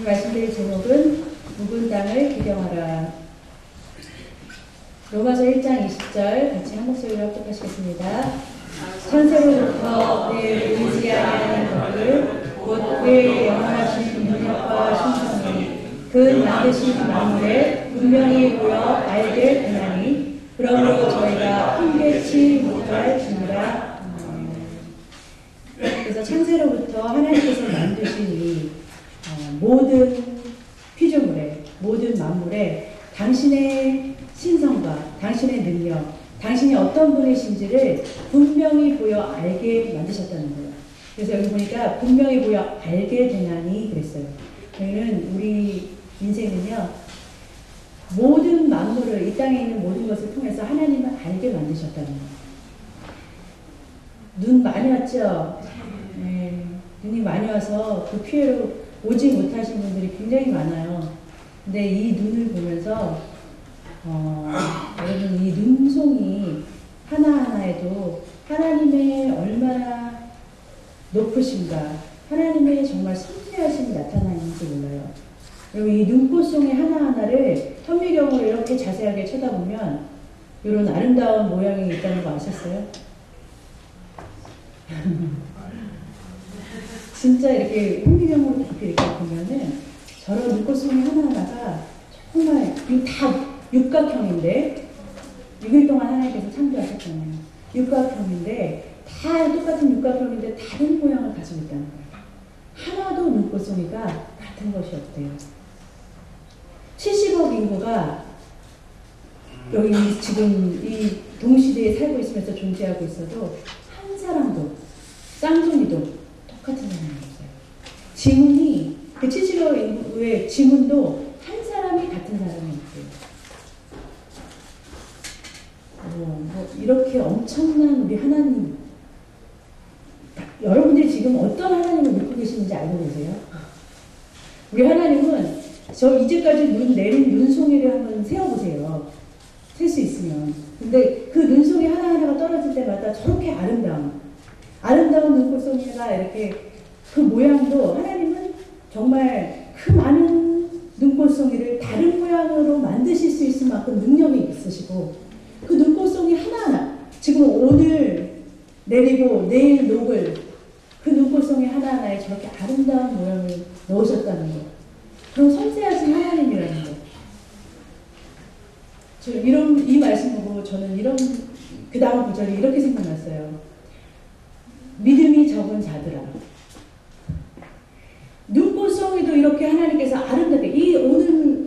말씀드릴 제목은 묵은 땅을 기경하라. 로마서 1장 20절 같이 한 목소리로 합독하시겠습니다. 천세로부터 늘 보이지 아니하는 것을 곧 그의 영원하신 능력과 신성이 그 만드신 만물에 분명히 보여 알게 되나니 그러므로 저희가 분별치 못할지니라. 그래서 창세로부터 하나님께서 만드신 이 모든 피조물에, 모든 만물에 당신의 신성과 당신의 능력, 당신이 어떤 분이신지를 분명히 보여 알게 만드셨다는 거예요. 그래서 여기 보니까 분명히 보여 알게 되나니 그랬어요. 저희는 우리 인생은요, 모든 만물을, 이 땅에 있는 모든 것을 통해서 하나님을 알게 만드셨다는 거예요. 눈 많이 왔죠? 네, 눈이 많이 와서 그 피해로 오지 못하신 분들이 굉장히 많아요. 근데 이 눈을 보면서 여러분 이 눈송이 하나하나에도 하나님의 얼마나 높으신가, 하나님의 정말 섬세하심이 나타나는지 몰라요. 여러분 이 눈꽃송이 하나하나를 현미경으로 이렇게 자세하게 쳐다보면 이런 아름다운 모양이 있다는 거 아셨어요? 진짜 이렇게 현미경으로 깊이 이렇게 보면은 저런 눈꽃송이 하나하나가 정말 다 육각형인데 6일 동안 하나님께서 창조하셨잖아요. 육각형인데 다 똑같은 육각형인데 다른 모양을 가지고 있다는 거예요. 하나도 눈꽃송이가 같은 것이 없대요. 70억 인구가 여기 지금 이 동시대에 살고 있으면서 존재하고 있어도 한 사람도 쌍둥이도 똑같은 사람이 없어요. 지문이 그 70억 인구의 지문도 한 사람이 같은 사람이 없어요. 이렇게 엄청난 우리 하나님, 여러분들이 지금 어떤 하나님을 믿고 계시는지 알고 계세요? 우리 하나님은 저 이제까지 내린 눈송이를 한번 세어보세요. 셀 수 있으면. 근데 그 눈송이 하나하나가 떨어질 때마다 저렇게 아름다운 눈꽃송이가 이렇게 그 모양도 하나님은 정말 그 많은 눈꽃송이를 다른 모양으로 만드실 수 있을 만큼 능력이 있으시고 그 눈꽃송이 하나하나 지금 오늘 내리고 내일 녹을 그 눈꽃송이 하나하나에 저렇게 아름다운 모양을 넣으셨다는 거. 그럼 섬세하신 하나님이라는 거. 이 말씀 보고 저는 그 다음 구절이 이렇게 생각났어요. 믿음이 적은 자들아. 눈꽃송이도 이렇게 하나님께서 아름답게,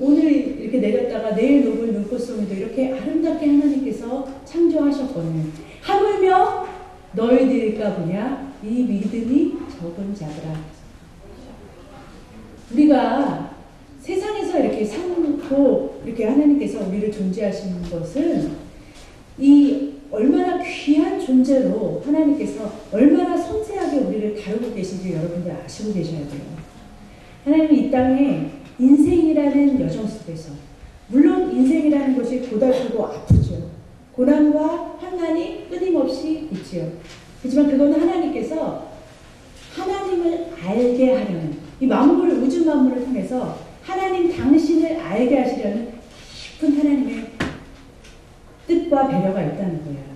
오늘 이렇게 내렸다가 내일 녹을 눈꽃송이도 이렇게 아름답게 하나님께서 창조하셨거든요. 하물며 너희들일까 보냐? 이 믿음이 적은 자들아. 우리가 세상에서 이렇게 살고 이렇게 하나님께서 우리를 존재하시는 것은 이 얼마나 귀한 존재로 하나님께서 얼마나 섬세하게 우리를 다루고 계신지 여러분들 아시고 계셔야 돼요. 하나님은 이 땅에 인생이라는 여정 속에서, 물론 인생이라는 것이 고달프고 아프죠. 고난과 환난이 끊임없이 있지요. 하지만 그건 하나님께서 하나님을 알게 하려는, 이 우주 만물을 통해서 하나님 당신을 알게 하시려는 깊은 하나님의 뜻과 배려가 있다는 거예요.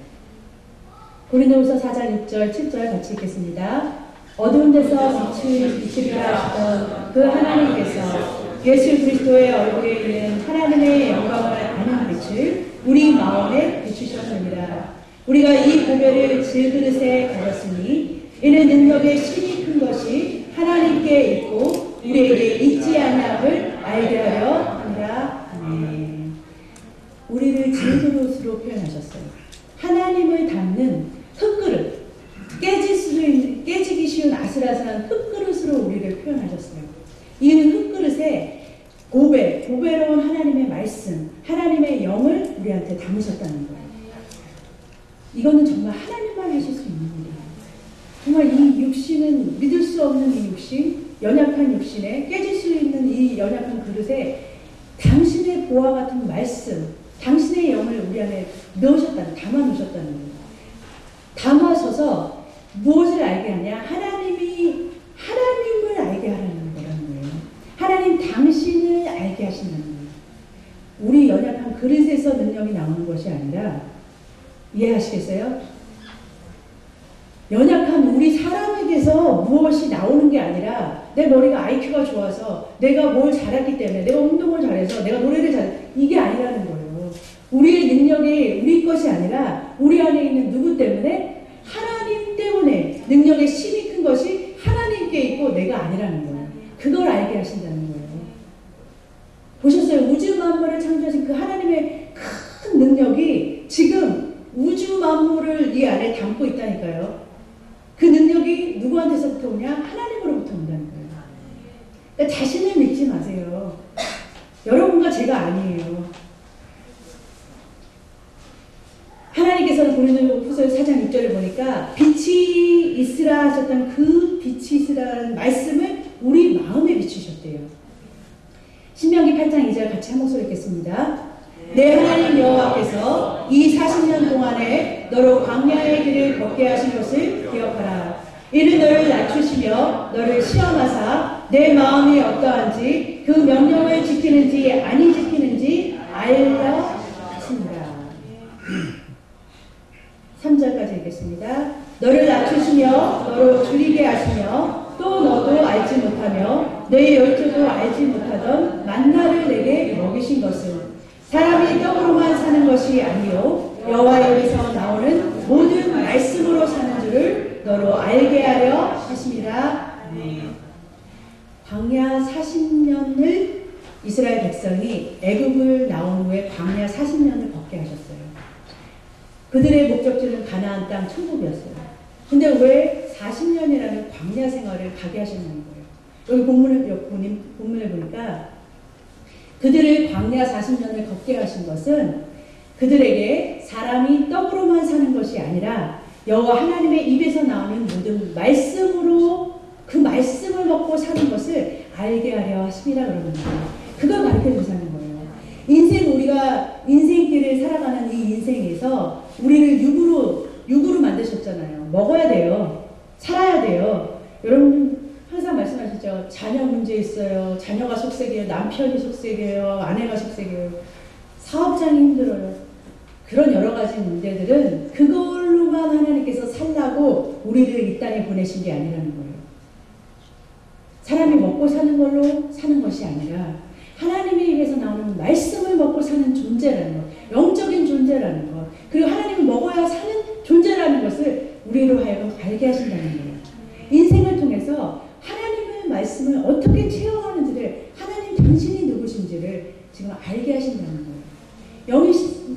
고린도후서 4장 6절 7절 같이 읽겠습니다. 어두운 데서 빛을 비추리라 하시던 그 하나님께서 예수 그리스도의 얼굴에 있는 하나님의 영광을 아는 빛을 우리 마음에 비추셨느니라. 우리가 이 고백을 질그릇에 가졌으니 이는 능력의 신이 큰 것이 하나님께 있고 우리에게 있지 아니함을 알게 하려 합니다. 아멘. 우리를 질그릇으로 표현하셨어요. 하나님을 담는 흙그릇, 깨지기 쉬운 아슬아슬한 흙그릇으로 우리를 표현하셨어요. 이는 흙그릇에 고배로운 하나님의 말씀, 하나님의 영을 우리한테 담으셨다는 거예요. 이거는 정말 하나님만 하실 수 있는 일이에요. 정말 이 육신은 믿을 수 없는 이 육신, 연약한 육신에 깨질 수 있는 이 연약한 그릇에 당신의 보화 같은 말씀, 당신의 영을 우리 안에 담아 놓으셨다는 거예요. 담아서서 무엇을 알게 하냐? 하나님을 알게 하라는 거라는 거예요. 하나님 알게 하신다는 거예요. 우리 연약한 그릇에서 능력이 나오는 것이 아니라, 이해하시겠어요? 연약한 우리 사람에게서 무엇이 나오는 게 아니라 내 머리가 IQ가 좋아서 내가 뭘 잘했기 때문에 내가 운동을 잘해서 내가 노래를 이게 아니라는 거예요. 우리의 능력이 우리 것이 아니라 우리 안에 있는 누구 때문에? 하나님 때문에 능력의 힘이 큰 것이 하나님께 있고 내가 아니라는 거예요. 그걸 알게 하신다는 거예요. 보셨어요? 우주 만물을 창조하신 그 하나님의 큰 능력이 지금 우주 만물을 이 안에 담고 있다니까요. 그 능력이 누구한테서부터 오냐? 하나님으로부터 온다는 거예요. 그러니까 자신을 믿지 마세요. 여러분과 제가 아니에요. 하나님께서는 고린도후서 4장 6절을 보니까 빛이 있으라 하셨던 그 빛이 있으라는 말씀을 우리 마음에 비추셨대요. 신명기 8장 2절 같이 한 목소리 읽겠습니다. 내 하나님 여호와께서 이 40년 동안에 너로 광야의 길을 걷게 하신 것을 기억하라. 이는 너를 낮추시며 너를 시험하사 내 마음이 어떠한지 그 명령을 지키는지 아니 지키는지 알려 하시니라. 3절까지 읽겠습니다. 너를 낮추시며 너로 줄이게 하시며 또 너도 알지 못하며 내 열조도 알지 못하던 만나를 내게 먹이신 것은 사람이 떡으로만 사는 것이 아니요 여호와의 입에서 나오는 모든 말씀으로 사는 줄을 너로 알게 하려 하심이라. 광야 40년을 이스라엘 백성이 애굽을 나온 후에 광야 40년을 걷게 하셨어요. 그들의 목적지는 가나안 땅 천국이었어요. 근데 왜 40년이라는 광야 생활을 가게 하셨냐는 거예요. 여기 본문을 보니까 그들을 광야 40년을 걷게 하신 것은 그들에게 사람이 떡으로만 사는 것이 아니라 여호와 하나님의 입에서 나오는 모든 말씀으로 그 말씀을 먹고 사는 것을 알게 하려 하심이라 그러는 거예요. 그걸 가르쳐 주시는 거예요. 우리가 인생길을 살아가는 이 인생에서 우리를 육으로 만드셨잖아요. 먹어야 돼요. 살아야 돼요. 여러분 항상 말씀하시죠. 자녀 문제 있어요. 자녀가 속색이에요. 남편이 속색이에요. 아내가 속색이에요. 사업장이 힘들어요. 그런 여러 가지 문제들은 그걸로만 하나님께서 살라고 우리를 이 땅에 보내신 게 아니라는 거예요. 사람이 먹고 사는 걸로 사는 것이 아니라 하나님의 입에서 나오는 말씀을 먹고 사는 존재라는 것, 영적인 존재라는 것, 그리고 하나님을 먹어야 사는 존재라는 것을 우리로 하여금 알게 하신다는 거예요. 인생을 통해서 하나님의 말씀을 어떻게 체험하는지를, 하나님 당신이 누구신지를 지금 알게 하신다는 거예요.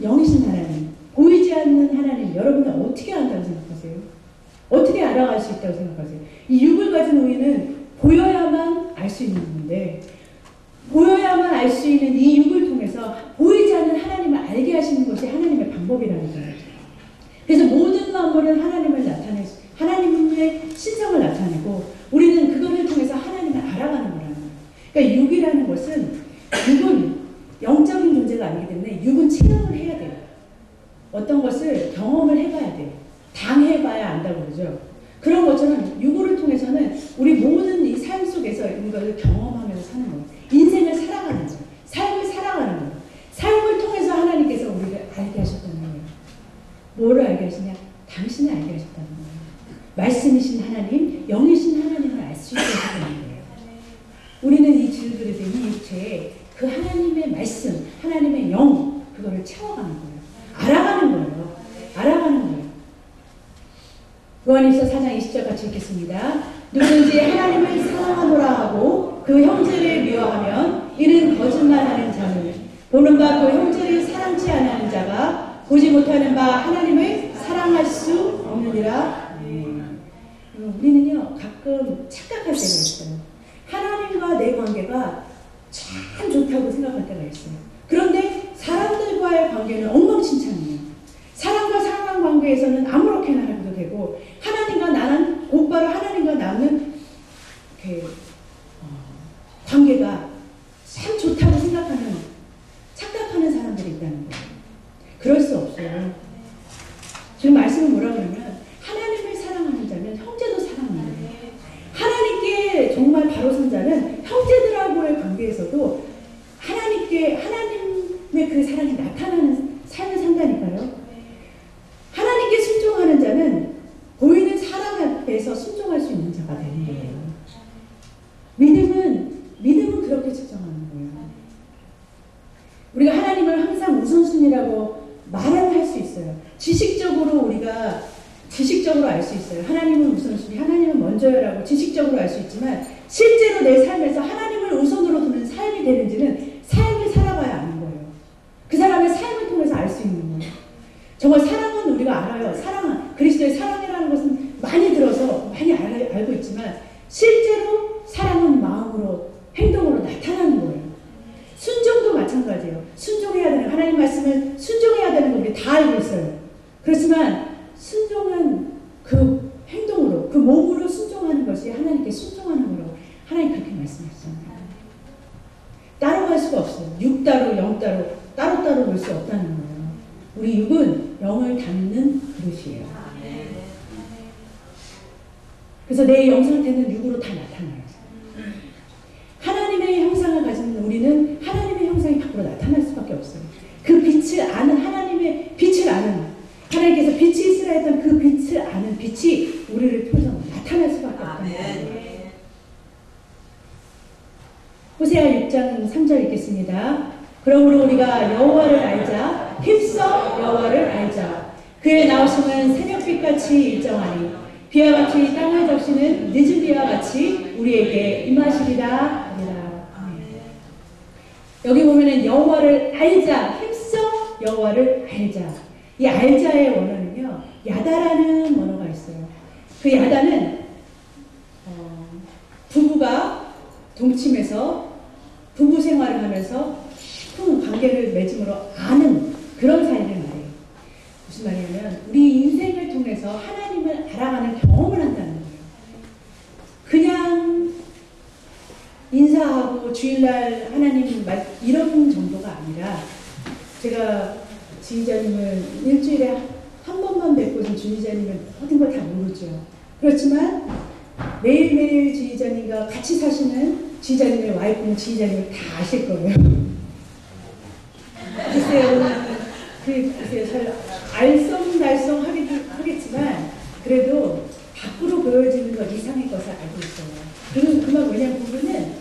영이신 하나님, 보이지 않는 하나님, 여러분은 어떻게 안다고 생각하세요? 어떻게 알아갈 수 있다고 생각하세요? 이 육을 가진 우리는 보여야만 알 수 있는 건데, 보여야만 알 수 있는 이 육을 통해서 보이지 않는 하나님을 알게 하시는 것이 하나님의 방법이라는 거예요. 그래서 모든 만물은 하나님의 신성을 나타내고 우리는 그거를 통해서 하나님을 알아가는 거라는 거예요. 그러니까 육이라는 것은, 육은 영적인 존재가 아니기 때문에 육은 체험을 해야 돼요. 어떤 것을 경험을 해봐야 돼요. 당해봐야 안다고 그러죠. 그런 것처럼 육을 통해서는 우리 모든 이 삶 속에서 이것을 경험하면서 사는 거예요. 인생을 살아가는 거예요. 삶을 살아가는 거예요. 삶을 통해서 하나님께서 우리를 알게 하셨다는 거예요. 뭐를 알게 하시냐? 당신을 알게 하셨다는 거예요. 말씀이신 하나님, 영이신 하나님을 알 수 있게 하셨다는 거예요. 우리는 이 질그릇에, 이 육체에 그 하나님의 말씀, 하나님의 영, 그거를 채워가는 거예요. 알아가는 거예요. 알아가는 거예요. 요한일서 4장 20절 같이 읽겠습니다. 누구든지 하나님을 사랑하노라 하고 그 형제를 미워하면 이는 거짓말하는 자는 보는 바 그 형제를 사랑치 않는 자가 보지 못하는 바 하나님을 사랑할 수 없느니라. 우리는요 가끔 착각할 때가 있어요. 하나님과 내 관계가 참 좋다고 생각할 때가 있어요. 그런데 사람들과의 관계는 엉망진창이에요. 사람과 사람 관계에서는 아무렇게나 해도 되고, 하나님과 나는 곧바로 하나님과 나는 이렇게 관계가 참 좋다고 착각하는 사람들이 있다는 거예요. 그럴 수 없어요. 지금 말씀은 뭐라고 하냐면 하나님을 사랑하는 자면 형제도 사랑하는 거예요. 하나님께 정말 바로 선 자는 형제들하고의 관계에서도 지식적으로 알 수 있어요. 하나님은 우선순위, 하나님은 먼저요라고 지식적으로 알 수 있지만 실제로 내 삶에서 하나님을 우선으로 두는 삶이 되는지는 삶을 살아봐야 아는 거예요. 그 사람의 삶을 통해서 알 수 있는 거예요. 정말 사랑은 우리가 알아요. 사랑은 그리스도의 사랑이라는 것은 많이 들어서 많이 알고 있지만 실제로 사랑은 마음으로 행동으로 나타나는 거예요. 순종도 마찬가지예요. 순종해야 되는 하나님 말씀을 순종해야 되는 거 우리 다 알고 있어요. 그렇지만 순종은 그 행동으로 그 몸으로 순종하는 것이 하나님께 순종하는 거라고 하나님 그렇게 말씀하셨잖아요. 따로 갈 수가 없어요. 육 따로 영 따로 볼 수 없다는 거예요. 우리 육은 영을 담는 그릇이에요. 그래서 내 영 상태는 육으로 다 나타나요. 하나님의 형상을 가진 우리는 하나님의 형상이 밖으로 나타날 수밖에 없어요. 그 빛을 아는 하나님의 빛을 아는 하나님께서 빛이 있으라 했던 그 빛을 아는 빛이 우리를 통해서 나타날 수밖에 없다는 거예요. 호세아 6장 3절 읽겠습니다. 그러므로 우리가 여호와를 알자 힘써 여호와를 알자 그의 나오심은 새벽빛같이 일정하니 비와 같이 땅을 적시는 늦은 비와 같이 우리에게 임하시리라 하리라. 여기 보면은 여호와를 알자 힘써 여호와를 알자 이 알자의 원어는요 야다라는 원어가 있어요. 그 야다는 부부가 동침해서 부부 생활을 하면서 깊은 관계를 맺음으로 아는 그런 사이를 말해요. 무슨 말이냐면 우리 인생을 통해서 하나님을 알아가는 경험을 한다는 거예요. 그냥 인사하고 주일날 하나님 말 이런 정도가 아니라 제가 지휘자님을 일주일에 한 번만 뵙고 지휘자님은 모든 걸 다 모르죠. 그렇지만 매일매일 지휘자님과 같이 사시는 지휘자님의 와이프는 지휘자님을 다 아실 거예요. 글쎄요, 잘 알쏭달쏭 하겠지만 그래도 밖으로 보여지는 것 이상의 것을 알고 있어요. 그리고 그만 왜냐면 부부는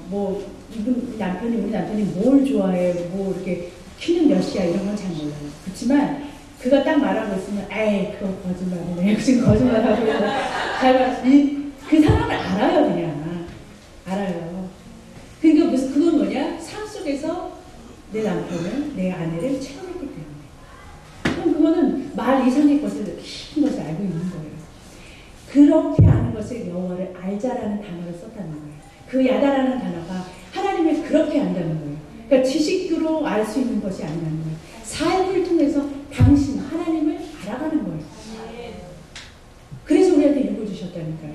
뭐 우리 남편이 뭘 좋아해, 뭐 이렇게 키는 몇이야 이런 건 잘 몰라요. 그렇지만 그가 딱 말하고 있으면 에이 그거 거짓말이네. 지금 거짓말하고 그 사람을 알아요. 그냥 알아요. 그러니까 그건 뭐냐? 삶 속에서 내 남편은 내 아내를 체험했기 때문에 그럼 그거는 말 이상의 것을 깊은 것을 알고 있는 거예요. 그렇게 아는 것을 여호와를 알자라는 단어를 썼다는 거예요. 그 야다라는 단어가 하나님을 그렇게 안다는 거예요. 그러니까 지식으로 알 수 있는 것이 아니라는 거예요. 삶을 통해서 당신 하나님을 알아가는 거예요. 그래서 우리한테 육을 주셨다니까요.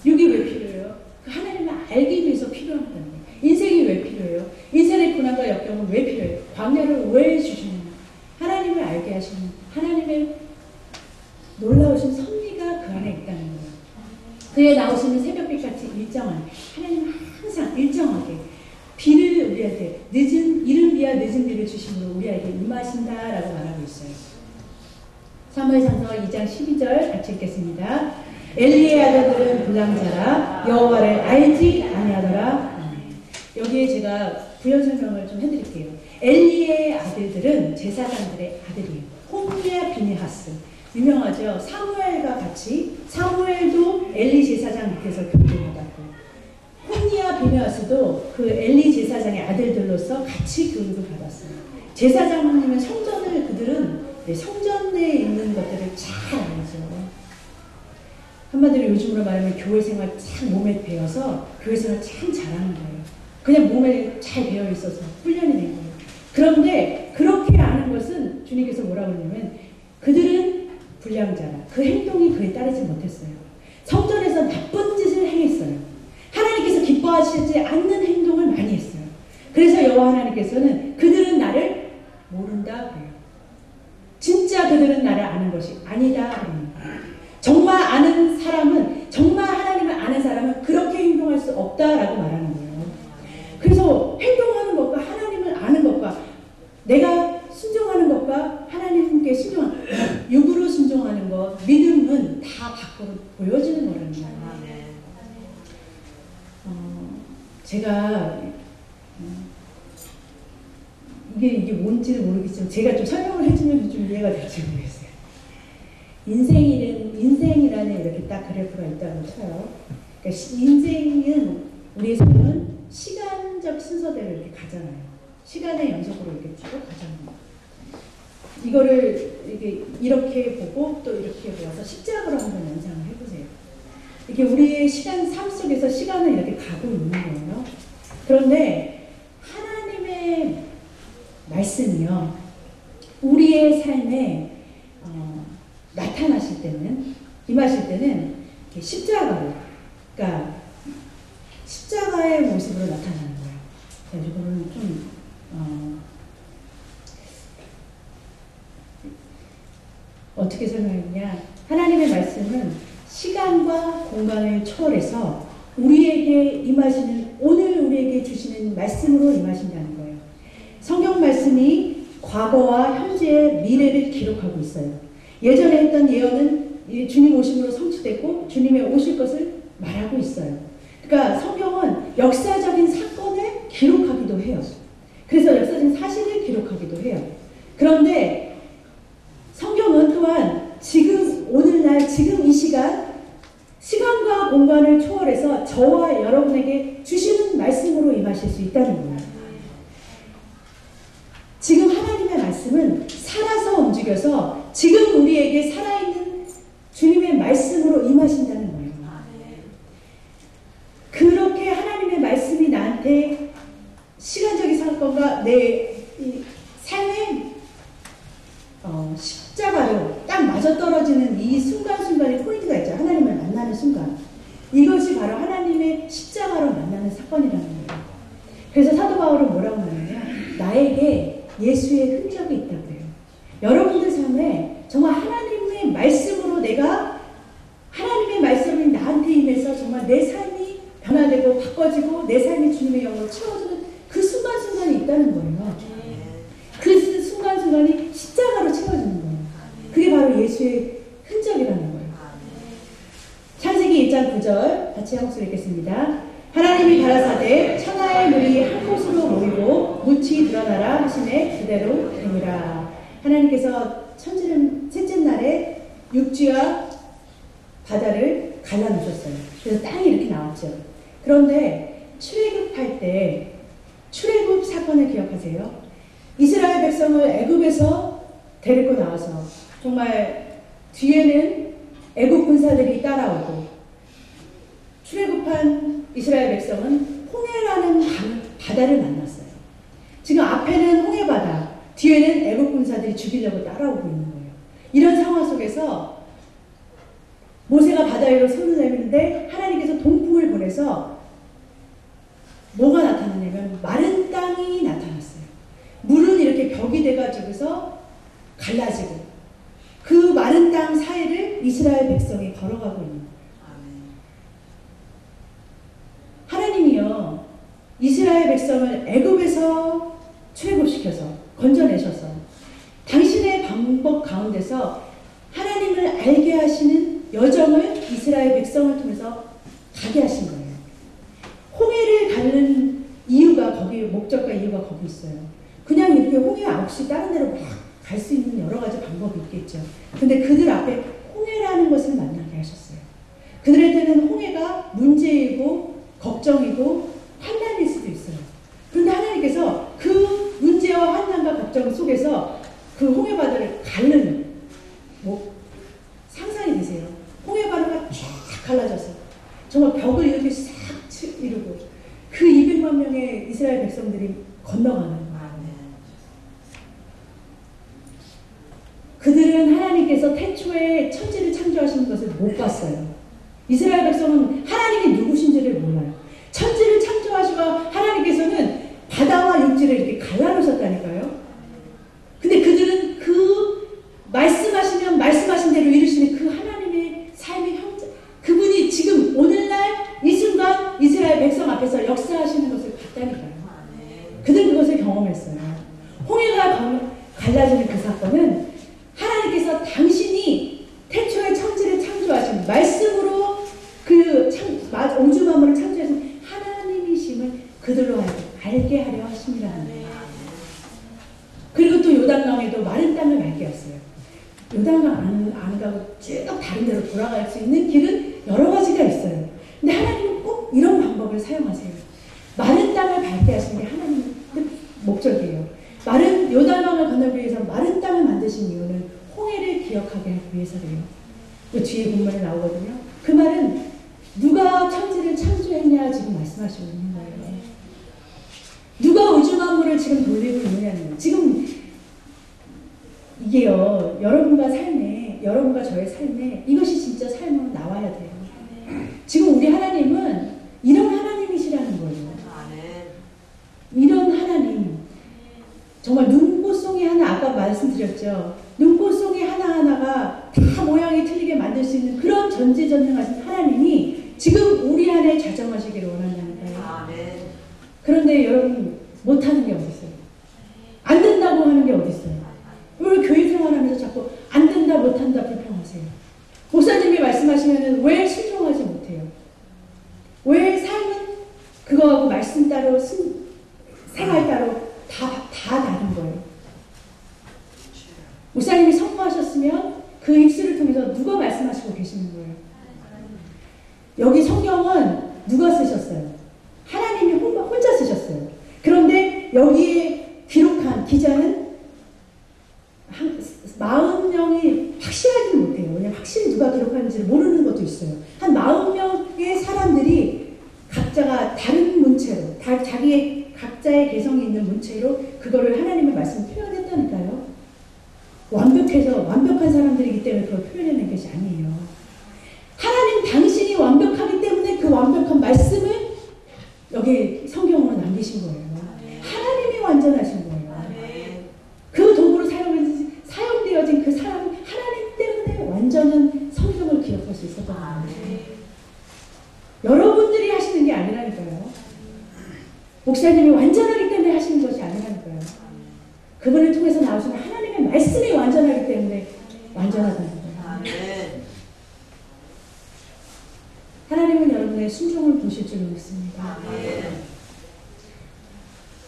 육이 왜 필요해요? 그 하나님을 알기 위해서 필요하다는 거예요. 인생이 왜 필요해요? 인생의 고난과 역경은 왜 필요해요? 광야를 왜 주시느냐? 하나님을 알게 하시는 하나님의 놀라우신 섭리가 그 안에 있다는 거예요. 그에 나오시는 새벽빛같이 일정한 하나님은 항상 일정하게 비를 우리한테 이른 비와 늦은 비를 주심으로 우리에게 임하신다라고 말하고 있어요. 사무엘상서 2장 12절 같이 읽겠습니다. 엘리의 아들들은 불량자라 여호와를 알지 아니하더라. 여기에 제가 부연 설명을 좀 해드릴게요. 엘리의 아들들은 제사장들의 아들이에요. 홈리와 비느하스 유명하죠. 사무엘과 같이 사무엘도 엘리 제사장 밑에서 교육을 받았고 홈리와 비느하스도 그 엘리 제사장의 아들들로서 같이 교육을 받았어요. 제사장이면 성전을 그들은 성전에 있는 것들을 잘 알죠. 한마디로 요즘으로 말하면 교회 생활 참 몸에 배어서 교회 생활 참 잘하는 거예요. 그냥 몸에 잘 배어 있어서 훈련이 된 거예요. 그런데 그렇게 아는 것은 주님께서 뭐라고 그러냐면 그들은 불량자라. 그 행동이 그에 따르지 못했어요. 성전에서 나쁜 짓을 행했어요. 하나님께서 기뻐하시지 않는 행동을 많이 했어요. 그래서 여호와 하나님께서는 그들은 나를 모른다 그래요. 진짜 그들은 나를 아는 것이 아니다 그래요. 정말 아는 사람은 정말 하나님을 아는 사람은 그렇게 행동할 수 없다라고 말하는 거예요. 그래서 행동하는 것과 하나님을 아는 것과 내가 순종하는 것과 하나님께 순종하는 육으로 순종하는 것 믿음은 다 밖으로 보여지는 거라는 거예요. 제가 이게 뭔지는 모르겠지만 제가 좀 설명을 해주면 좀 이해가 될지 모르겠어요. 인생이라는 이렇게 딱 그래프가 있다고 쳐요. 그러니까 인생은 우리의 삶은 시간적 순서대로 이렇게 가잖아요. 시간의 연속으로 이렇게 쭉 가잖아요. 이거를 이렇게 보고 또 이렇게 보아서 십자가로 한번 연상을 해보세요. 이렇게 우리의 삶 속에서 시간은 이렇게 가고 있는 거예요. 그런데 하나님의 말씀이요, 우리의 삶에 나타나실 때는, 임하실 때는 이렇게 십자가로, 그러니까 십자가의 모습으로 나타나는 거예요. 그래서 이거는 좀 어떻게 설명했냐? 하나님의 말씀은 시간과 공간을 초월해서 우리에게 임하시는, 오늘 우리에게 주시는 말씀으로 임하신다는 거예요. 성경 말씀이 과거와 현재의 미래를 기록하고 있어요. 예전에 했던 예언은 주님 오심으로 성취됐고 주님의 오실 것을 말하고 있어요. 그러니까 성경은 역사적인 사건을 기록하기도 해요. 그래서 역사적인 사실을 기록하기도 해요. 그런데 성경은 또한 지금 오늘날 지금 이 시간과 공간을 초월해서 저와 여러분에게 주시는 말씀으로 임하실 수 있다는 거예요. 지금 하나님의 말씀은 살아서 움직여서 지금 우리에게 살아있는 주님의 말씀으로 임하신다는 거예요. 그렇게 하나님의 말씀이 나한테 시간적인 사건과 내 삶의 십자가로 딱 맞아떨어지는 이 순간순간의 포인트가 있죠. 하나님을 만나는 순간. 이것이 바로 하나님의 십자가로 만나는 사건이라는 거예요. 그래서 사도 바울은 뭐라고 말하냐면 나에게 예수의 흔적이 있다고 해요. 여러분들 삶에 정말 하나님의 말씀으로 하나님의 말씀이 나한테 임해서 정말 내 삶이 변화되고 바꿔지고 내 삶이 주님의 영으로 채워지는 그 순간순간이 있다는 거예요. 그 순간순간이 십자가로 채워지는 거예요. 그게 바로 예수의 흔적이라는 거예요. 창세기 1장 9절 같이 한 목소리 읽겠습니다. 하나님이 가라사대 천하의 물이 한 곳으로 모이고 묻히 드러나라 하시매 그대로 되니라. 하나님께서 천지는 셋째 날에 육지와 바다를 갈라놓으셨어요. 그래서 땅이 이렇게 나왔죠. 그런데 출애굽할 때 출애굽 사건을 기억하세요? 이스라엘 백성을 애굽에서 데리고 나와서 정말 뒤에는 애굽 군사들이 따라오고 출애굽한 이스라엘 백성은 홍해라는 바다를 만났어요. 지금 앞에는 홍해바다, 뒤에는 애굽 군사들이 죽이려고 따라오고 있는 거예요. 이런 상황 속에서 모세가 바다 위로 손을 내미는데 하나님께서 동풍을 보내서 뭐가 나타나냐면 마른 땅이 나타났어요. 물은 이렇게 벽이 돼가지고서 갈라지고 그 마른 땅 사이를 이스라엘 백성이 걸어가고 있는 거예요. 하나님이요, 이스라엘 백성을 애굽에서 출애굽시켜서 건져내셔서 당신의 방법 가운데서 하나님을 알게 하시는 여정을 이스라엘 백성을 통해서 가게 하신 거예요. 홍해를 가는 이유가 거기, 목적과 이유가 거기 있어요. 그냥 이렇게 홍해 없이 다른 데로 막 갈 수 있는 여러 가지 방법이 있겠죠. 근데 그들 앞에 홍해라는 것을 만나게 하셨어요. 그들한테는 홍해가 문제이고 걱정이고 환난일 수도 있어요. 그런데 하나님께서 그 문제와 환난과 걱정 속에서 그 홍해 바다를 가르는, 상상이 되세요. 홍해 바다가 쫙 갈라져서 정말 벽을 이렇게 싹 이루고 그 200만 명의 이스라엘 백성들이 건너가는 거예요. 그들은 하나님께서 태초에 천지를 창조하시는 것을 못 봤어요. 이스라엘 백성은 하나님이 누구신지를 몰라요. 천지를 창조하시고 하나님께서는 바다와 육지를 이렇게 갈라놓으셨다니까요. 근데 그들은 그 말씀하시면 말씀하신 대로 이루시는 그 하나님의 삶의 형제, 그분이 지금 오늘날 이 순간 이스라엘 백성 앞에서 역사하시는 것을 봤다니까요. 그들은 그것을 경험했어요. 홍해가 갈라지는 그 사건은 하나님께서 당신이 태초에 천지를 창조하신 말씀으로 그 우주 만물을 창조하신 하나님이심을 그들로 알게 하려 하심이라는 거예요. 다른 데로 돌아갈 수 있는 길은 여러 가지가 있어요. 근데 하나님은 꼭 이런 방법을 사용하세요. 마른 땅을 밟게 하시는 게 하나님의 목적이에요. 마른 요단강을 건너기 위해서 마른 땅을 만드신 이유는 홍해를 기억하게 하기 위해서래요. 그 뒤에 본문에 나오거든요. 그 말은 누가 천지를 창조했냐 지금 말씀하시고 있는 거예요. 누가 우주 만물을 지금 돌리고 있느냐는 거예요. 지금 이게요, 여러분과 저의 삶에 이것이 진짜 삶으로 나와야 돼요. 지금 우리 하나님은 이런 하나님이시라는 거예요. 이런 하나님, 정말 눈꽃송이 하나, 아까 말씀드렸죠. 눈꽃송이 하나하나가 다 모양이 틀리게 만들 수 있는 그런 전지전능하신 하나님이 지금 우리 안에 자정하시기를 원한다는 거예요. 그런데 여러분, 못하는 게 어딨어요? 안 된다고 하는 게 어딨어요? 왜 교회 생활하면서 자꾸 안 된다, 못한다, 불평하세요? 목사님이 말씀하시면 왜 순종하지 못해요? 왜 삶은 그거하고 말씀 따로, 생활 따로 다 다른 거예요? 목사님이 선포하셨으면 그 입술을 통해서 누가 말씀하시고 계시는 거예요? 여기 성경은 누가 쓰셨어요? 하나님이 혼자 쓰셨어요. 그런데 여기에 기록한 기자는 40명이 확실하지 못해요. 왜냐하면 확실히 누가 기록하는지를 모르는 것도 있어요. 한 40명의 사람들이 각자가 다른 문체로, 자기의 각자의 개성이 있는 문체로 그거를 하나님의 말씀을 표현했다니까요. 완벽한 사람들이기 때문에 그걸 표현해낸 것이 아니에요. 하나님 당신이 완벽하기 때문에 그 완벽한 말씀을 여기 성경으로 남기신 거예요. 하나님이 완전하신 거예요. 그 도구로 사용되어진 그 사람은 하나님 때문에 완전한 성경을 기록할 수 있었던 거예요. 여러분들이 하시는 게 아니라니까요. 목사님이 완전하기 때문에 하시는 것이 아니라니까요. 그분을 통해서 나오시는 하나님의 말씀이 완전하기 때문에 완전하다는 거예요. 하나님은 여러분의 순종을 보실 줄 믿습니다.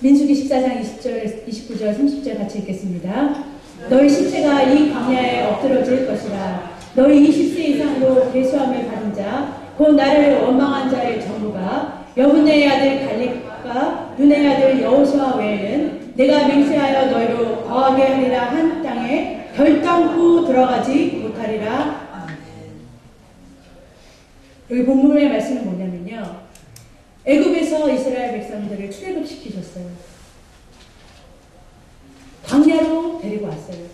민수기 14장 20절, 29절, 30절 같이 읽겠습니다. 너희 신체가 이 광야에 엎드러질 것이라. 너희 20세 이상으로 계수함을 받은 자, 곧 나를 원망한 자의 전부가 여분의 아들 갈렙과 눈의 아들 여호수아 외에는 내가 맹세하여 너희로 거하게 하리라 한 땅에 결단코 들어가지 못하리라. 여기 본문의 말씀은 뭐냐면요, 애굽에서 이스라엘 백성들을 출애굽시키셨어요. 광야로 데리고 왔어요.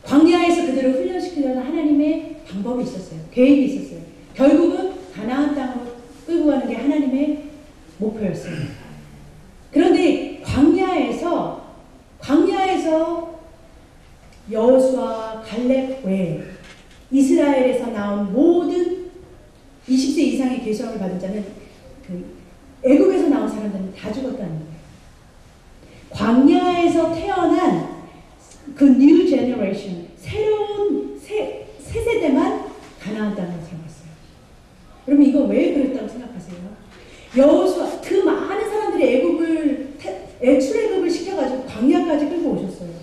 광야에서 그들을 훈련시키려는 하나님의 방법이 있었어요. 계획이 있었어요. 결국은 가나안 땅으로 끌고 가는 게 하나님의 목표였어요. 그런데 광야에서 여호수아, 갈렙 외에 이스라엘에서 나온 모든 20세 이상의 계시함을 받은 자는 애굽에서 나온 사람들은 다 죽었다는 거예요. 광야에서 태어난 그 new generation, 새로운 새 세대만 가나안 땅으로 들어갔어요. 여러분, 이거 왜 그랬다고 생각하세요? 여호수아, 그 많은 사람들이 출애굽을 시켜가지고 광야까지 끌고 오셨어요.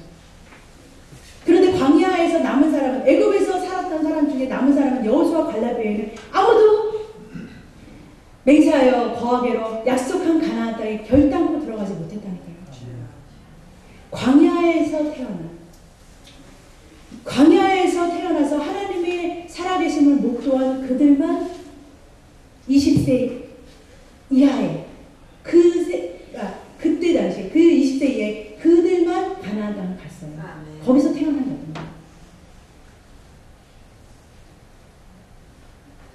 그런데 광야에서 남은 사람은, 애굽에서 살았던 사람 중에 남은 사람은 여호수아, 갈렙 외에는 아무도 맹세하여 거하게로 약속한 가나안 땅에 결단코 들어가지 못했다니까요. 광야에서 태어나서 하나님의 살아계심을 목도한 그들만 20세 이하의 그때 당시 그 20세 이하의 그들만 가나안 땅을 갔어요. 거기서 태어난 거거든요.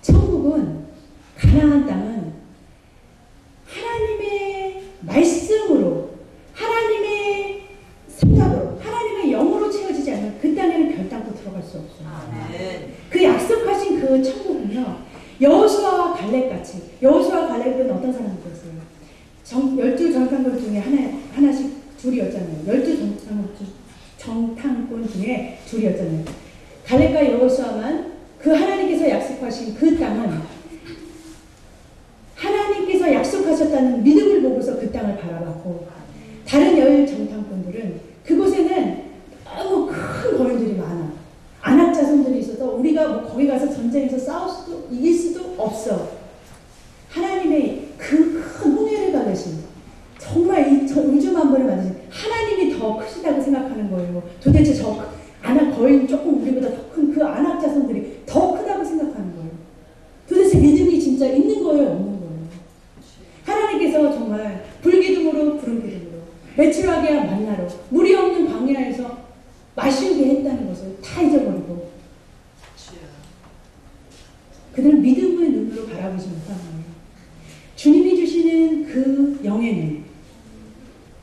천국은, 가나안 땅은 하나님의 말씀으로, 하나님의 생각으로, 하나님의 영으로 채워지지 않으면 그 땅에는 결단코 들어갈 수 없어요. 그 약속하신 그 천국은요, 여호수아와 갈렙같이, 여호수아와 갈렙은 어떤 사람들이었어요? 12정탐꾼 중에 하나씩 둘이었잖아요. 12정탐꾼 중에 둘이었잖아요. 갈렙과 여호수아만 그 하나님께서 약속하신 그 땅은 하나님께서 약속하셨다는 믿음을 보고서 그 땅을 바라봤고, 다른 10정탐꾼들은 그곳에는 너무 큰 거인들이 많아, 안악 자손들이 있어서 우리가 뭐 거기 가서 전쟁에서 싸울 수도 이길 수도 없어. 하나님의 그 큰 홍해를 가르신 정말 이 우주 만물을 만드신 하나님이 더 크시다고 생각하는 거예요. 도대체 거의 조금 우리보다 더 큰 그 안악 자손들이 더 크다고 생각하는 거예요. 도대체 믿음이 진짜 있는 거예요, 없는 거예요? 하나님께서 정말 불기둥으로 푸른 기둥으로 메추라기와 만나로 물이 없는 광야에서 마시게 했다는 것을 다 잊어버리고 그들은 믿음의 눈으로 바라보지 못한 거예요. 주님이 주시는 그 영예는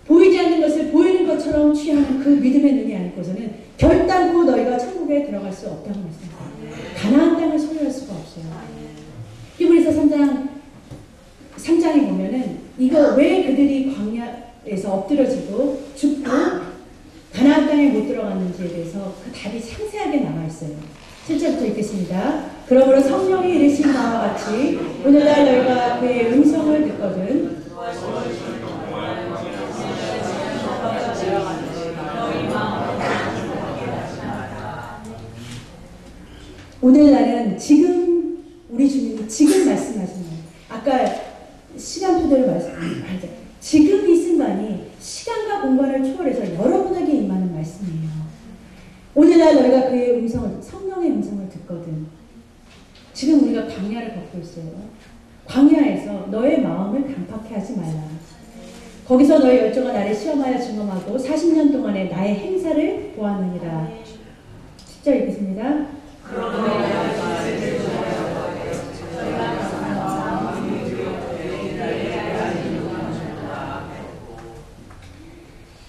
보이지 않는 것을 보이는 것처럼 취하는 그 믿음의 눈이 아니고서는 결단코 너희가 천국에 들어갈 수 없다고 말씀합니다. 가나안 땅을 소유할 수가 없어요. 히브리서 3장에 보면은 이거 왜 그들이 광야에서 엎드려지고 죽고 가나안 땅에 못 들어갔는지에 대해서 그 답이 상세하게 나와 있어요. 7절부터 읽겠습니다. 그러므로 성령이 이르신 바와 같이 오늘날 너희가 그의 음성을 듣거든 오늘날은 지금 우리 주님이 지금 말씀하시는 거예요. 아까 시간 토대로 말씀하셨죠. 지금 이 순간이 시간과 공간을 초월해서 여러분에게 임하는 말씀이에요. 오늘날 너희가 그의 음성을 성령의 음성을 듣거든. 지금 우리가 광야를 걷고 있어요. 광야에서 너의 마음을 강팍해 하지 말라. 거기서 너의 열정과 나를 시험하여 증언하고 40년 동안의 나의 행사를 보았느니라. 10절 읽겠습니다.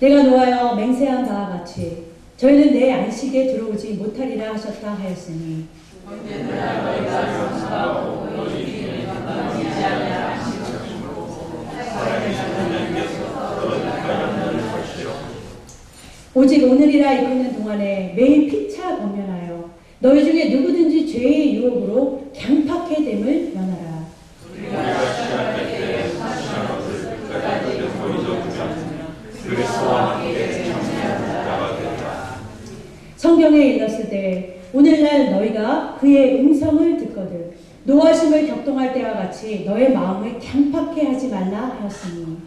내가 노하여 맹세한 바와 같이 저희는 내 안식에 들어오지 못하리라 하셨다 하였으니 오직 오늘이라 이끄는 동안에 매일 피차 권면하여 너희 중에 누구든지 죄의 유혹으로 강팍해 됨을 면하라. 성경에 읽었을 때 오늘날 너희가 그의 음성을 듣거든 노하심을 격동할 때와 같이 너의 마음을 강팍해 하지 말라 하였으니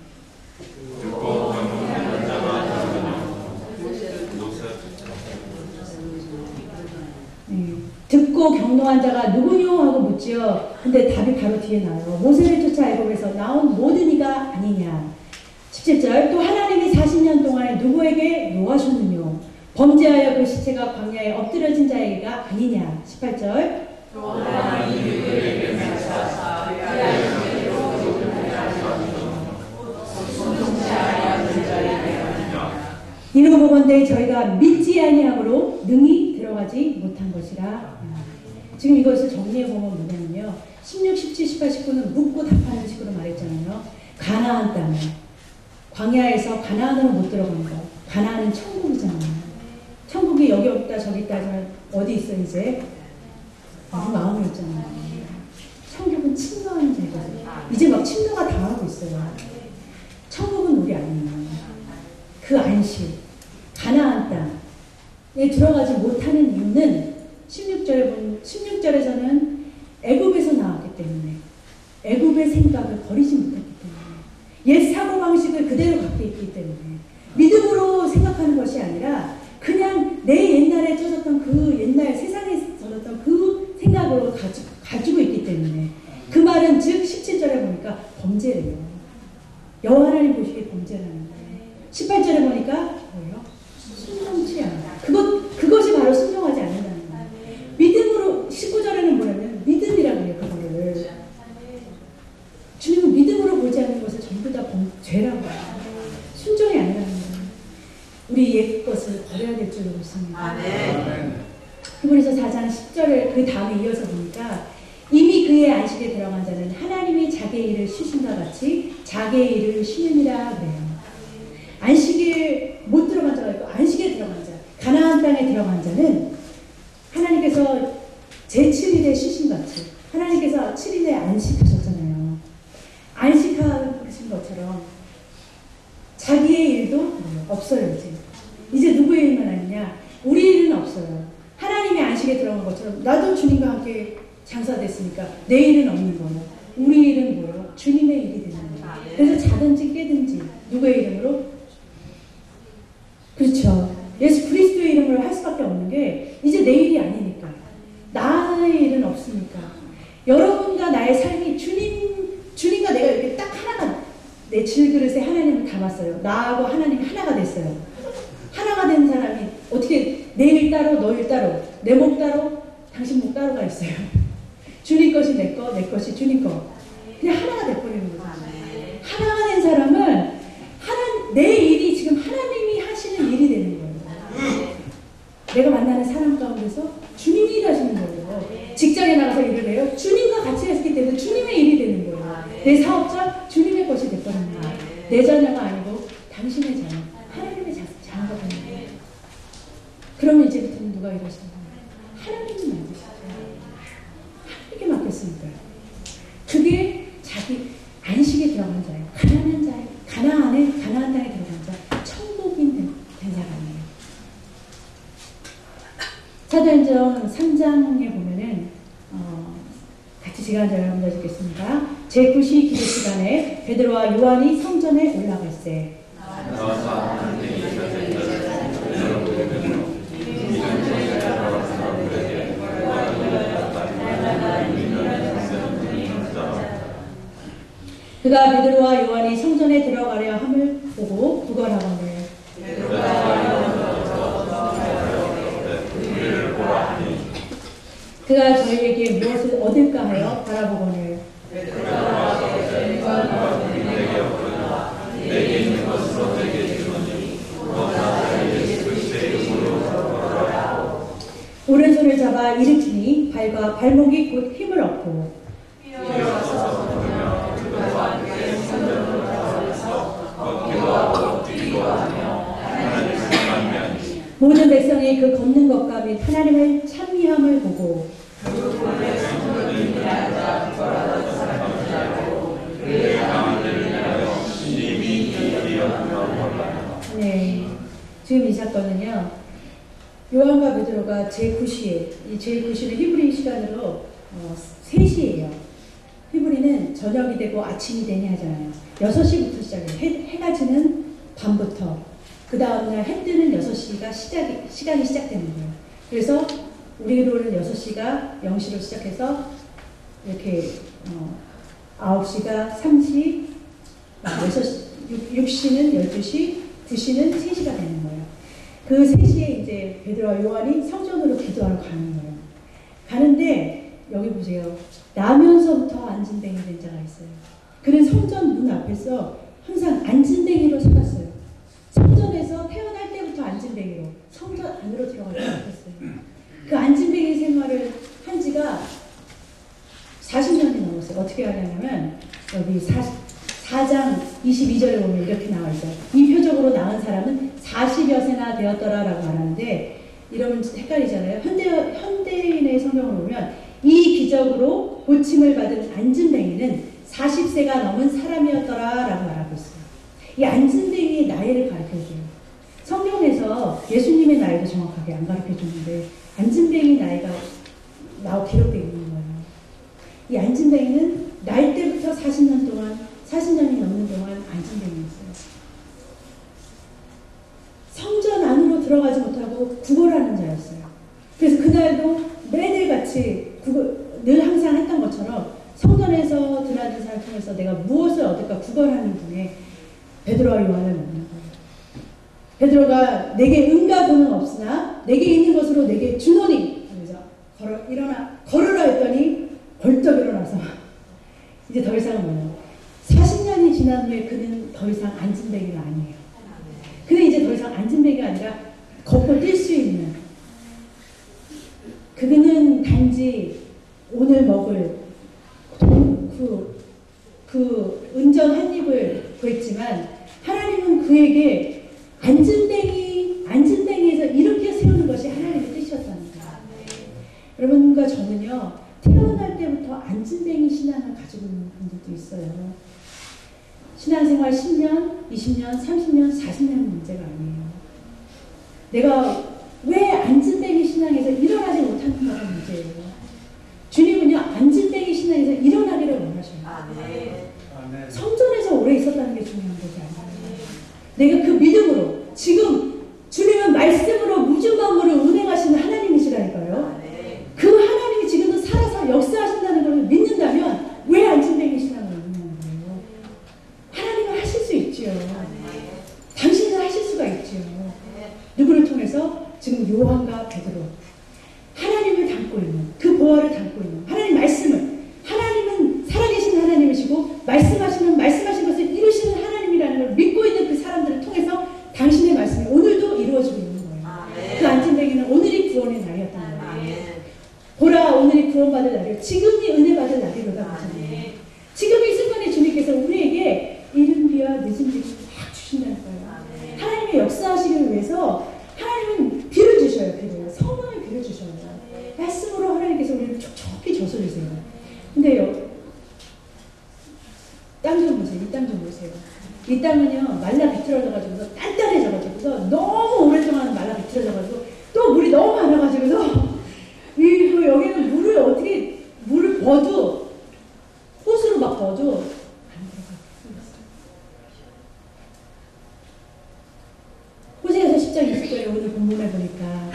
듣고 경노한 자가 누구뇨 하고 묻지요. 근데 답이 바로 뒤에 나와요. 모세를 쫓아 애굽에서 나온 모든 이가 아니냐. 17절 또 하나님이 40년 동안에 누구에게 노하셨느뇨. 범죄하여 그 시체가 광야에 엎드려진 자에게가 아니냐. 18절 또 하나님이 그에게 맹세하사 이는 보건대 저희가 믿지 아니함으로 능히 들어가지 못한 것이라. 지금 이것을 정리해보면 뭐냐면요. 16, 17, 18, 19는 묻고 답하는 식으로 말했잖아요. 가나안 땅에 광야에서 가나안으로 못 들어간 거. 가나안은 천국이잖아요. 천국이 여기 없다 저기 있다 어디 있어 이제? 우리 마음에 있잖아요. 천국은 침노하는 자거든요. 이제 막 침노가 당하고 있어요. 천국은 우리 아니에요. 그 안식 가나안 땅에 들어가지 못하는 이유는 16절에서는 애굽에서 나왔기 때문에 애굽의 생각을 버리지 못했기 때문에 옛 사고방식을 그대로 갖고 있기 때문에 믿음으로 생각하는 것이 아니라 그냥 내 옛날에 젖었던 그 옛날 세상에 젖었던 그 생각으로 가지고 있기 때문에 그 말은 즉 17절에 보니까 범죄래요. 여호와 하나님 보시기에 범죄라는 거예요. 18절에 보니까 뭐예요? 순종치 않아. 그것이 바로 순종하지 않는다는 거예요. 믿음으로 19절에는 뭐냐면 믿음이라고 해요. 그거를 주님은 믿음으로 보지 않는 것을 전부 다 죄라고 해요. 순종이 아니라는 거예요. 우리 옛 것을 버려야 될 줄로 믿습니다. 히브리서 4장 10절에 그 다음에 이어서 보니까 이미 그의 안식에 들어간 자는 하나님이 자기의 일을 쉬신과 같이 자기의 일을 쉬느니라 그래요. 안식에 못 들어간 자가 있고 안식에 들어간 자, 가나안 땅에 들어간 자는 하나님께서 제7일에 쉬신같이 하나님께서 7일에 안식하셨잖아요. 안식하신 것처럼 자기의 일도 없어요. 이제 누구의 일만 아니냐? 우리 일은 없어요. 하나님의 안식에 들어간 것처럼 나도 주님과 함께 장사됐으니까 내 일은 없는 거예요. 우리 일은 뭐예요? 주님의 일이 되는 거예요. 그래서 자든지 깨든지 누구의 이름으로? 그렇죠. 예수 그리스도의 이름으로 할 수밖에 없는 게 이제 내 일이 아니니까. 나의 일은 없으니까. 여러분과 나의 삶이 주님과 내가 이렇게 딱 하나가 내 질그릇에 하나님을 담았어요. 나하고 하나님이 하나가 됐어요. 하나가 된 사람이 어떻게 내 일 따로 너 일 따로 내 목 따로 당신 목 따로가 있어요. 주님 것이 내 거, 내 것이 주님 거. 그냥 하나가 돼버리는 거죠. 하나가 된 사람은 내 일이 지금 하나님이 하시는 일이 되는 거예요. 내가 만나는 사람 가운데서 주님이 일하시는 거예요. 직장에 나가서 일을 해요. 주님과 같이 했기 때문에 주님의 일이 되는 거예요. 내 사업자 주님의 것이 돼버리는 거예요. 내 자녀가 아니고 당신의 자녀, 하나님의 자녀가 되는 거예요. 그러면 이제부터는 누가 일하시는 거예요? 하나님이 만드시죠. 하나님께 맡겼으니까요. 그게 자기 안식에 들어간 자예요. 가난한 자예요. 가나안 땅에 들어간 자, 천국인 된 사람이에요. 사도행전 3장에 보면은 같이 제가 여러분들 읽겠습니다. 제9시 기도 시간에 베드로와 요한이 성전에 올라갈세. 그가 베드로와 요한이 성전에 들어가려 함을 보고 구걸하거늘 그가 저희에게 무엇을 얻을까 하여 바라보거늘 오른손을 잡아 일으키니 발과 발목이 곧 힘을 얻고 모든 백성이 그 걷는 것과 및 하나님을 찬미함을 보고 네, 지금 이 사건은요 요한과 베드로가 제9시에 이 제9시는 히브리 시간으로 3시예요. 히브리는 저녁이 되고 아침이 되니 하잖아요. 6시부터 시작해요. 해가 지는 밤부터 그 다음날 해 뜨는 6시가 시간이 시작되는 거예요. 그래서 우리로는 6시가 0시로 시작해서 이렇게 9시가 3시, 6시는 12시, 9시는 3시가 되는 거예요. 그 3시에 이제 베드로와 요한이 성전으로 기도하러 가는 거예요. 가는데 여기 보세요. 나면서부터 안진뱅이 된 자가 있어요. 그는 성전 문 앞에서 항상 안진뱅이로 살았어요. 성전에서 태어날 때부터 안진뱅이로 성전 안으로 들어가지 못했어요. 그 안진뱅이 생활을 한 지가 40년이 넘었어요. 어떻게 하냐면 여기 4장 22절에 보면 이렇게 나와 있어요. 이 표적으로 나은 사람은 40여 세나 되었더라라고 말하는데 이러면 헷갈리잖아요. 현대인의 성경을 보면 이 기적으로 고침을 받은 안진뱅이는 40세가 넘은 사람이었더라라고 말하고 있어요. 이 안진뱅이의 나이를 가르쳐줘요. 성경에서 예수님의 나이도 정확하게 안 가르쳐주는데 안진뱅이 나이가 기록되어 있는 거예요. 이 안진뱅이는 날 때부터 40년이 넘는 동안 안진뱅이였어요. 성전 안으로 들어가지 못하고 구걸하는 자였어요. 그래서 그날도 매일같이 늘 항상 했던 것처럼 성전에서 드나든 사람을 통해서 내가 무엇을 얻을까 구걸하는 중에 베드로와 요한을 만난 거예요. 베드로가 내게 은과 돈은 없으나 내게 있는 것으로 내게 주노니 걸으라 했더니 벌떡 일어나서 이제 더 이상은 뭐예요? 40년이 지난 후에 그는 더 이상 안진뱅이가 아니에요. 그는 이제 더 이상 안진뱅이가 아니라 걷고 뛸 수 있는 그는 단지 오늘 먹을 그 은전 한 입을 구했지만 하나님은 그에게 안진뱅이에서 이렇게 세우는 것이 하나님의 뜻이었다는 거예요. 여러분과 저는요 태어날 때부터 안진뱅이 신앙을 가지고 있는 분들도 있어요. 신앙생활 10년, 20년, 30년, 40년 문제가 아니에요. 내가 왜 안진뱅이 신앙에서 일어나지 못하는 거가 문제예요. 주님은요, 앉은뱅이 신앙에서 일어나기를 원하셔요. 성전에서 오래 있었다는 게 중요한 거지 않아요. 내가 그 믿음으로, 지금 주님은 말씀으로 무주망으로 운행하시는 하나님이시라니까요. 그 하나님이 지금도 살아서 역사하신다는 걸 믿는다면 왜 앉은뱅이 신앙을 믿는 거예요? 하나님은 하실 수 있지요. 당신은 하실 수가 있지요. 누구를 통해서? 지금 요한과 베드로, 하나님을 담고 있는, 그 보화를 담고 있는 하나님 말씀을, 하나님은 살아계신 하나님이시고 말씀하신 것을 이루시는 하나님이라는 걸 믿고 있는 그 사람들을 통해서 당신의 말씀이 오늘도 이루어지고 있는 거예요. 그 앉은뱅이는 오늘이 구원의 날이었던 거예요. 보라, 오늘이 구원받을 날이요, 지금이 은혜 받을 날이로다 하잖아요. 지금 이 순간에 주님께서 우리에게 이른 비와 늦은 비를 막 주신다는 거예요. 하나님의 역사하시기 위해서 하나님은 비를 주셔요. 비를, 성령의 비를 주셔요. 말씀으로 하나님께서 우리를 촉촉히 젖어주세요. 근데요, 땅 좀 보세요. 이 땅 좀 보세요. 이 땅은요, 말라 비틀어져가지고서 단단해져가지고서 너무 오랫동안 말라 비틀어져가지고 또 물이 너무 많아가지고서 그리고 여기는 물을 어떻게, 물을 버도, 호수로 막 버도 안 들어가요. 호세아서 10장 20절에 오늘 본문에 보니까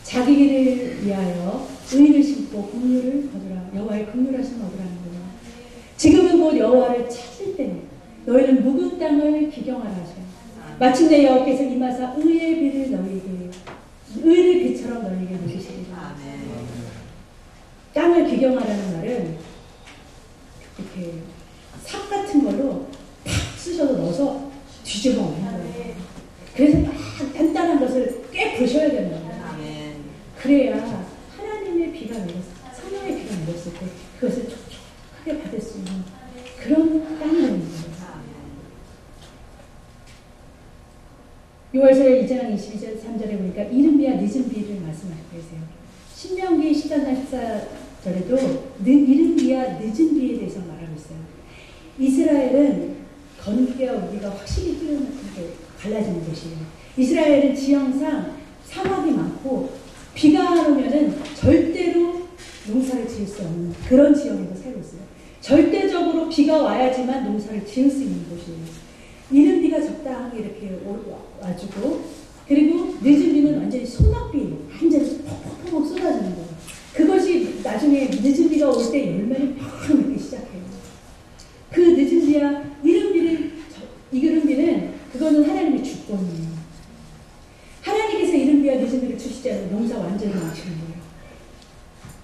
자기 길을 위하여 의를 심고 긍휼을 거두라. 여호와의 긍휼하심 얻으라는 거예요. 지금은 곧 여호와를 찾을 때는 너희는 묵은 땅을 기경하라 하셔요. 마침내 여호와께서 임하사 의의 비를 너희에게, 의를 비처럼 너희에게 내리시리라. 땅을 기경하라는 말은 이렇게 삽 같은 걸로 탁 쑤셔서 넣어서 뒤집어 엎는 거예요. 그래서 막 단단한 것을 꽤 부셔야 된다. 그래야 하나님의 비가 내렸을 때, 성령의 비가 내렸을 때 그것을 촉촉하게 받을 수 있는 그런 땅이 되는 거예요. 6월절 2장 22절 3절에 보니까 이른 비와 늦은 비를 말씀하시고 계세요. 신명기 14장 14절에도 이른 비와 늦은 비에 대해서 말하고 있어요. 이스라엘은 건기와 우기가 확실히 뚜렷하게 갈라지는 곳이에요. 이스라엘은 지형상 사막이 많고 비가 안 오면은 절대로 농사를 지을 수 없는 그런 지형에서 살고 있어요. 절대적으로 비가 와야지만 농사를 지을 수 있는 곳이에요. 이른 비가 적당하게 이렇게 와주고, 그리고 늦은 비는 완전히 소낙비, 완전히 퍽퍽퍽 쏟아지는 거예요. 그것이 나중에 늦은 비가 올 때 열매를 팍 맺기 시작해요. 그 늦은 비와 이른 비는 그거는 하나님의 주권이에요. 하나님께서 이른 비와 늦은 비를 주시지 않으면 농사 완전히 망치는 거예요.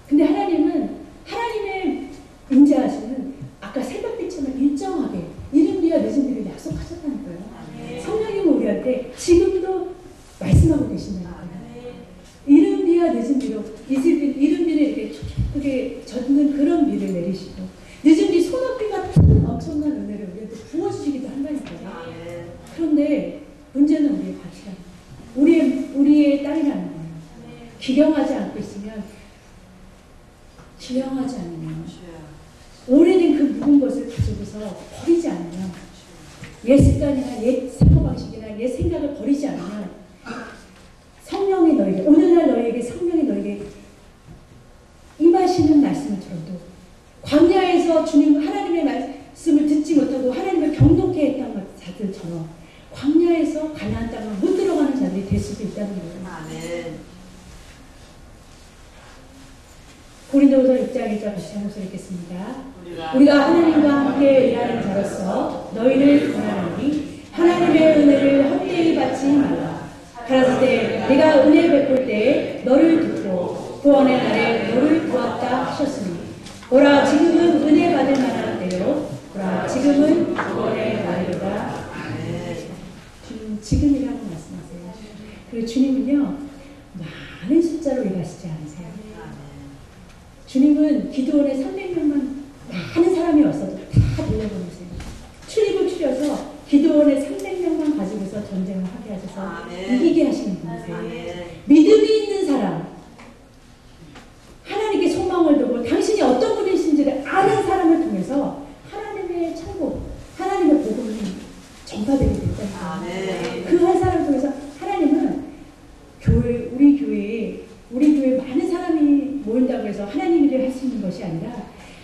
근데 하나님은 하나님의 임재하시는 아까 새벽빛처럼 일정하게 이른 비와 늦은 비를 약속하셨다는 거예요. 성령님은 우리한테 지금도 말씀하고 계신다는 거예요. 이른 비와 늦은 비로 이른 비를 이렇게 촉촉하게 젖는 그런 비를 내리시고 늦은 비 소낙비 같은 엄청난 은혜를 우리한테 부어주시기도 한다니까요. 그런데 문제는 우리의 밭이라는 거예요. 우리의 땅이라는 거예요. 기경하지 않고 있으면, 기경하지 않으면, 오래된 그 묵은 것을 가지고서 버리지 않으면, 옛 습관이나 옛 사고방식이나 옛 생각을 버리지 않으면 성령이 너에게, 오늘날 너에게 성령이 너에게 임하시는 말씀을 들어도 광야에서 주님 하나님의 말씀을 듣지 못하고 하나님을 경동케 했던 자들처럼 광야에서 가나안 땅을 못 들어가는 자들이 될 수도 있다는 거예요. 아멘. 고린도후서 6장 1절 같이 한 목소리 읽겠습니다. 우리가 하나님과 함께 일하는 자로서 너희를 권하노니 하나님의 은혜를 헛되이 받지 말라. 가라사대 내가 은혜 베풀 때에 너를 듣고 구원의 날에 너를 보았다 하셨으니 보라 지금은 은혜 받을 만한 때요 보라 지금은 구원의 날이로다. 지금이라고 말씀하세요. 그리고 주님은요 많은 숫자로 일하시지 않으세요. 주님은 기드온에 300명만 많은 사람이 왔어도 다 돌려보내세요. 출입을 추려서 기드온에 300명만 가지고서 전쟁을 하게 하셔서 이기게 하시는 분이세요. 믿음이 있는 사람, 하나님께 소망을 두고 당신이 어떤 분이신지를 아는 사람을 통해서 하나님의 천국, 하나님의 복음이 전파되게 됐다는 거예요. 그 한 사람을 통해서 하나님은 우리 교회에 것이 아니라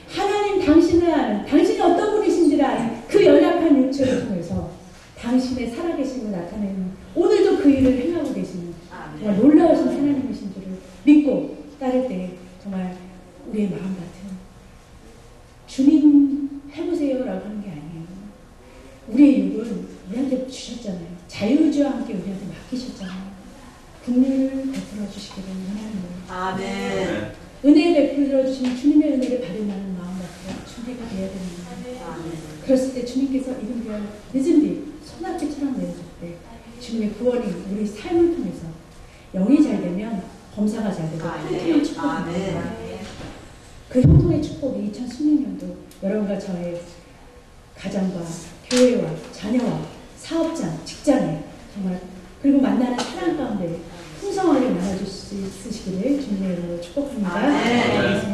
하나님 당신을 아는, 당신이 어떤 분이신지를 아는 그 연약한 육체를 통해서 당신의 살아계심을 나타내는, 오늘도 그 일을 행하고 계시는 정말 놀라우신 하나님이신 줄을 믿고 따를 때 정말 우리의 마음 같은, 주님 해보세요라고 하는 게 아니에요. 우리의 육은 우리한테 주셨잖아요. 자유주와 함께 우리한테 맡기셨잖아요. 긍휼을 베풀어 주시기를 하나님. 아멘. 은혜 베풀어 주신 주님의 은혜를 발현하는 마음 같은 준비가 되어야 됩니다. 그랬을 때 주님께서 이른 별 늦은 뒤 소낙비처럼 내어줄 때 주님의 구원이 우리 삶을 통해서, 영이 잘 되면 범사가 잘 되고 형통의 축복입니다. 그 형통의 축복이 2016년도 여러분과 저의 가정과 교회와 자녀와 사업장, 직장에 정말, 그리고 만나는 사람 가운데 풍성하게 나눠줄 수 있으시기를 주님의 이름으로 축복합니다.